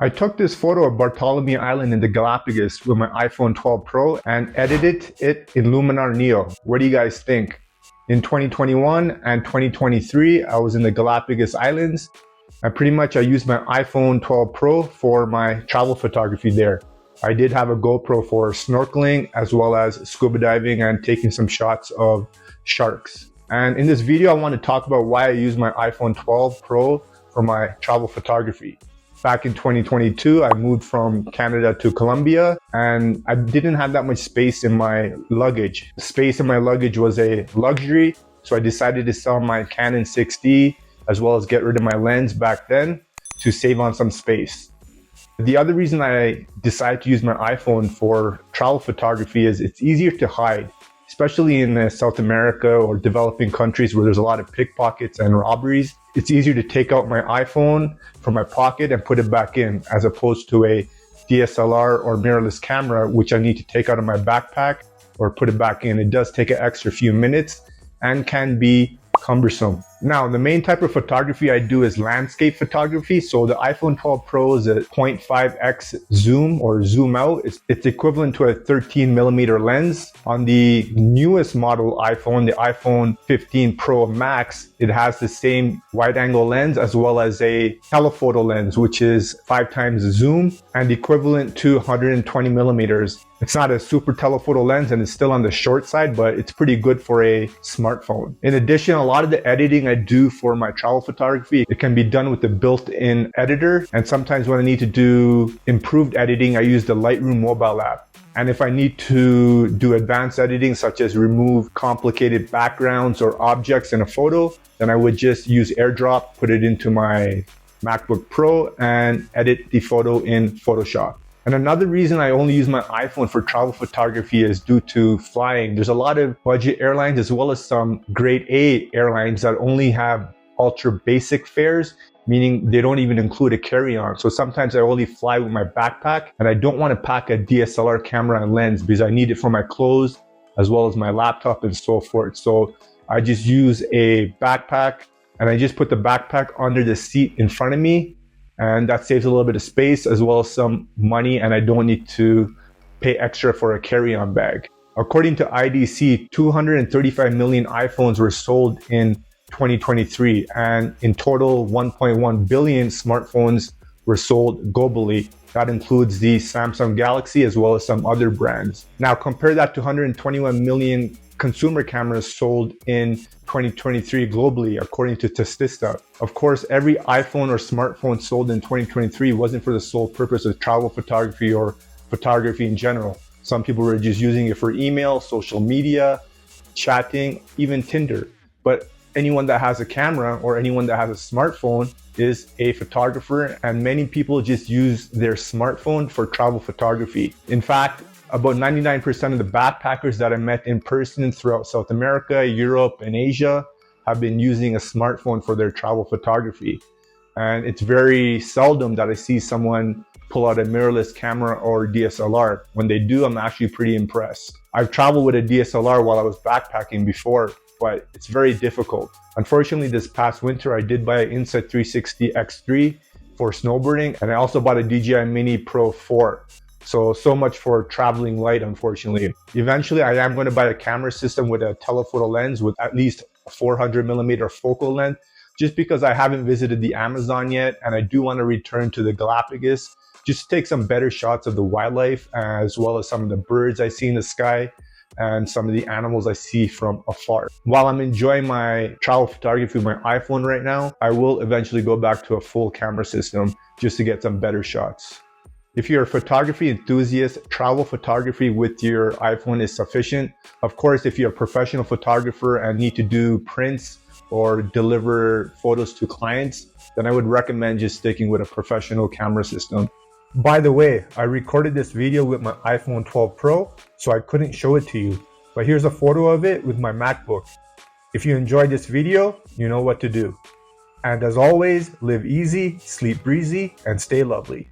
I took this photo of Bartholomew Island in the Galapagos with my iPhone 12 Pro and edited it in Luminar Neo. What do you guys think? In 2021 and 2023, I was in the Galapagos Islands, and pretty much I used my iPhone 12 Pro for my travel photography there. I did have a GoPro for snorkeling as well as scuba diving and taking some shots of sharks. And in this video, I want to talk about why I use my iPhone 12 Pro for my travel photography. Back in 2022, I moved from Canada to Colombia and I didn't have that much space in my luggage. The space in my luggage was a luxury, so I decided to sell my Canon 6D as well as get rid of my lens back then to save on some space. The other reason I decided to use my iPhone for travel photography is it's easier to hide, especially in South America or developing countries where there's a lot of pickpockets and robberies. It's easier to take out my iPhone from my pocket and put it back in, as opposed to a DSLR or mirrorless camera, which I need to take out of my backpack or put it back in. It does take an extra few minutes and can be cumbersome. Now, the main type of photography I do is landscape photography. So the iPhone 12 Pro is a 0.5x zoom or zoom out. It's equivalent to a 13mm lens. On the newest model iPhone, the iPhone 15 Pro Max, it has the same wide angle lens as well as a telephoto lens, which is 5 times zoom and equivalent to 120mm. It's not a super telephoto lens and it's still on the short side, but it's pretty good for a smartphone. In addition, a lot of the editing I do for my travel photography, it can be done with the built-in editor. And sometimes when I need to do improved editing, I use the LIGHTROOM mobile app. And if I need to do advanced editing, such as remove complicated backgrounds or objects in a photo, then I would just use AirDrop, put it into my MacBook Pro and edit the photo in Photoshop. And another reason I only use my iPhone for travel photography is due to flying. There's a lot of budget airlines as well as some grade A airlines that only have ultra basic fares, meaning they don't even include a carry-on. So sometimes I only fly with my backpack and I don't want to pack a DSLR camera and lens because I need it for my clothes as well as my laptop and so forth. So I just use a backpack and I just put the backpack under the seat in front of me. And that saves a little bit of space as well as some money, and I don't need to pay extra for a carry-on bag. According to IDC, 235 million iPhones were sold in 2023, and in total 1.1 billion smartphones were sold globally. That includes the Samsung Galaxy as well as some other brands. Now compare that to 121 million consumer cameras sold in 2023 globally, according to Statista. Of course, every iPhone or smartphone sold in 2023 wasn't for the sole purpose of travel photography or photography in general. Some people were just using it for email, social media, chatting, even Tinder. But anyone that has a camera or anyone that has a smartphone is a photographer, and many people just use their smartphone for travel photography. In fact, about 99% of the backpackers that I met in person throughout South America, Europe, and Asia have been using a smartphone for their travel photography. And it's very seldom that I see someone pull out a mirrorless camera or DSLR. When they do, I'm actually pretty impressed. I've traveled with a DSLR while I was backpacking before, but it's very difficult. Unfortunately, this past winter, I did buy an Insta360 X3 for snowboarding, and I also bought a DJI Mini Pro 4. So much for traveling light, unfortunately. Eventually, I am going to buy a camera system with a telephoto lens with at least a 400mm focal length, just because I haven't visited the Amazon yet, and I do want to return to the Galapagos, just to take some better shots of the wildlife, as well as some of the birds I see in the sky, and some of the animals I see from afar. While I'm enjoying my travel photography with my iPhone right now, I will eventually go back to a full camera system just to get some better shots. If you're a photography enthusiast, travel photography with your iPhone is sufficient. Of course, if you're a professional photographer and need to do prints or deliver photos to clients, then I would recommend just sticking with a professional camera system. By the way, I recorded this video with my iPhone 12 Pro, so I couldn't show it to you. But here's a photo of it with my MacBook. If you enjoyed this video, you know what to do. And as always, live easy, sleep breezy, and stay lovely.